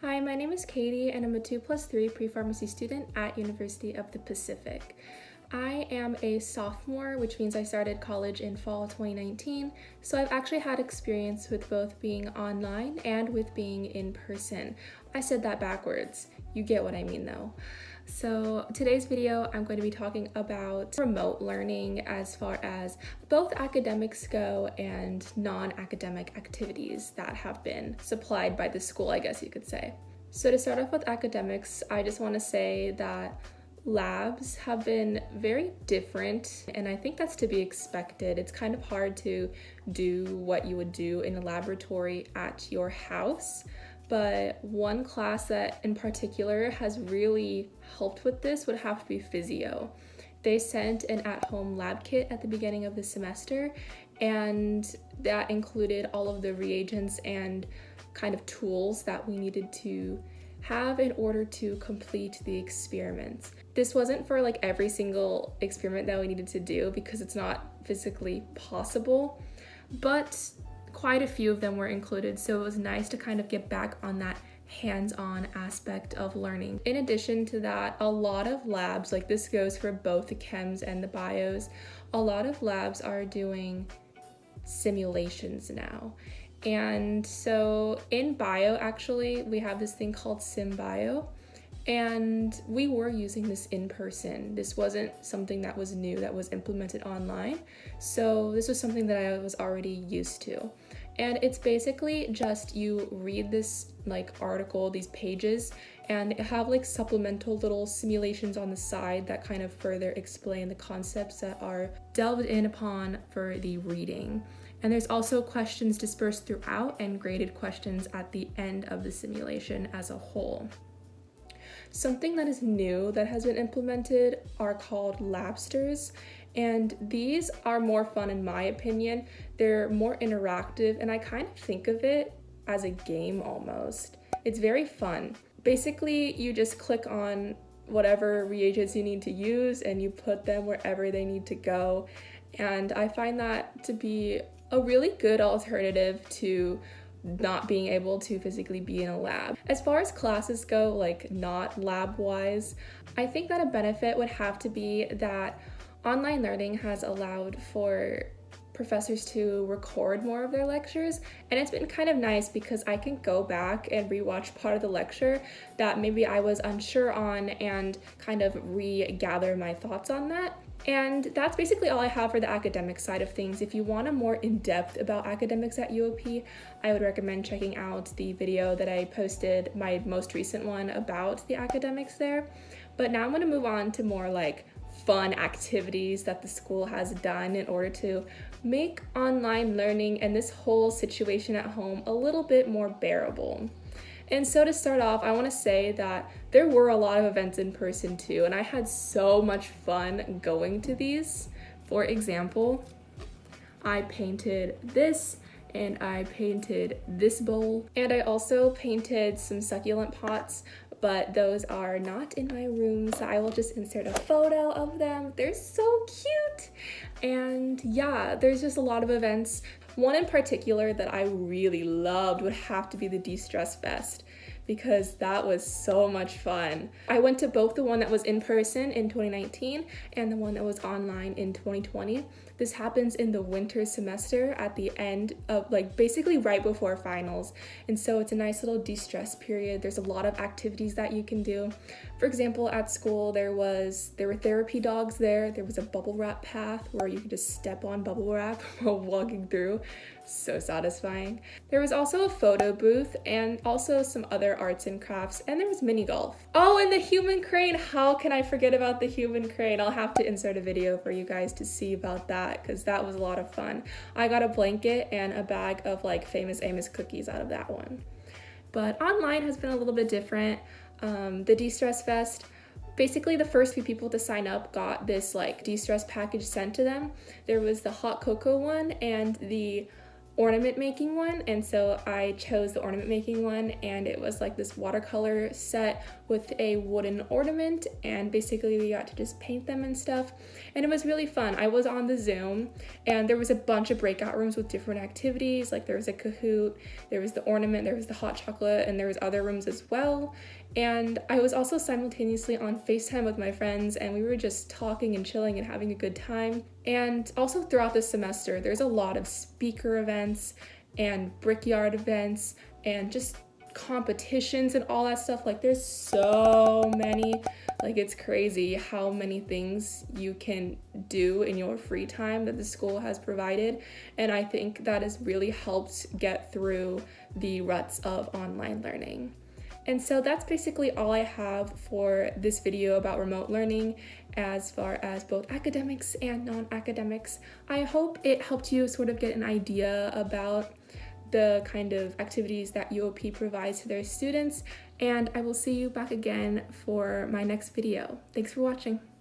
Hi, my name is Katie and I'm a 2+3 pre-pharmacy student at University of the Pacific. I am a sophomore, which means I started college in fall 2019, so I've actually had experience with both being online and with being in person. I said that backwards. You get what I mean though. So today's video, I'm going to be talking about remote learning as far as both academics go and non-academic activities that have been supplied by the school, I guess you could say. So to start off with academics, I just want to say that labs have been very different, and I think that's to be expected. It's kind of hard to do what you would do in a laboratory at your house. But one class that in particular has really helped with this would have to be physio. They sent an at-home lab kit at the beginning of the semester, and that included all of the reagents and kind of tools that we needed to have in order to complete the experiments. This wasn't for like every single experiment that we needed to do because it's not physically possible, but quite a few of them were included, so it was nice to kind of get back on that hands-on aspect of learning. In addition to that, a lot of labs, like this goes for both the chems and the bios, a lot of labs are doing simulations now. And so in bio, actually, we have this thing called SimBio, and we were using this in person. This wasn't something that was new, that was implemented online. So this was something that I was already used to. And it's basically just you read this like article, these pages, and they have like supplemental little simulations on the side that kind of further explain the concepts that are delved in upon for the reading. And there's also questions dispersed throughout and graded questions at the end of the simulation as a whole. Something that is new that has been implemented are called labsters, and these are more fun in my opinion. They're more interactive, and I kind of think of it as a game almost. It's very fun. Basically, you just click on whatever reagents you need to use and you put them wherever they need to go, and I find that to be a really good alternative to not being able to physically be in a lab. As far as classes go, like not lab-wise, I think that a benefit would have to be that online learning has allowed for professors to record more of their lectures, and it's been kind of nice because I can go back and rewatch part of the lecture that maybe I was unsure on and kind of regather my thoughts on that. And that's basically all I have for the academic side of things. If you want to more in-depth about academics at UOP, I would recommend checking out the video that I posted, my most recent one, about the academics there. But now I'm going to move on to more like fun activities that the school has done in order to make online learning and this whole situation at home a little bit more bearable. And so to start off, I want to say that there were a lot of events in person too, and I had so much fun going to these. For example, I painted this, and I painted this bowl, and I also painted some succulent pots, but those are not in my room, so I will just insert a photo of them. They're so cute! And yeah, there's just a lot of events. One in particular that I really loved would have to be the De-Stress Fest, because that was so much fun. I went to both the one that was in person in 2019 and the one that was online in 2020. This happens in the winter semester at the end of, like, basically right before finals. And so it's a nice little de-stress period. There's a lot of activities that you can do. For example, at school, there were therapy dogs there. There was a bubble wrap path where you could just step on bubble wrap while walking through. So satisfying. There was also a photo booth and also some other arts and crafts, and there was mini golf. Oh, and the human crane. How can I forget about the human crane? I'll have to insert a video for you guys to see about that because that was a lot of fun. I got a blanket and a bag of like Famous Amos cookies out of that one. But online has been a little bit different. The De-Stress Fest, basically the first few people to sign up got this like de-stress package sent to them. There was the hot cocoa one and the ornament making one, and so I chose the ornament making one, and it was like this watercolor set with a wooden ornament, and basically we got to just paint them and stuff, and it was really fun. I was on the Zoom, and there was a bunch of breakout rooms with different activities, like there was a Kahoot, there was the ornament, there was the hot chocolate, and there was other rooms as well. And I was also simultaneously on FaceTime with my friends, and we were just talking and chilling and having a good time. And also throughout this semester, there's a lot of speaker events and brickyard events and just competitions and all that stuff. Like there's so many, like it's crazy how many things you can do in your free time that the school has provided. And I think that has really helped get through the ruts of online learning. And so that's basically all I have for this video about remote learning as far as both academics and non-academics. I hope it helped you sort of get an idea about the kind of activities that UOP provides to their students, and I will see you back again for my next video. Thanks for watching.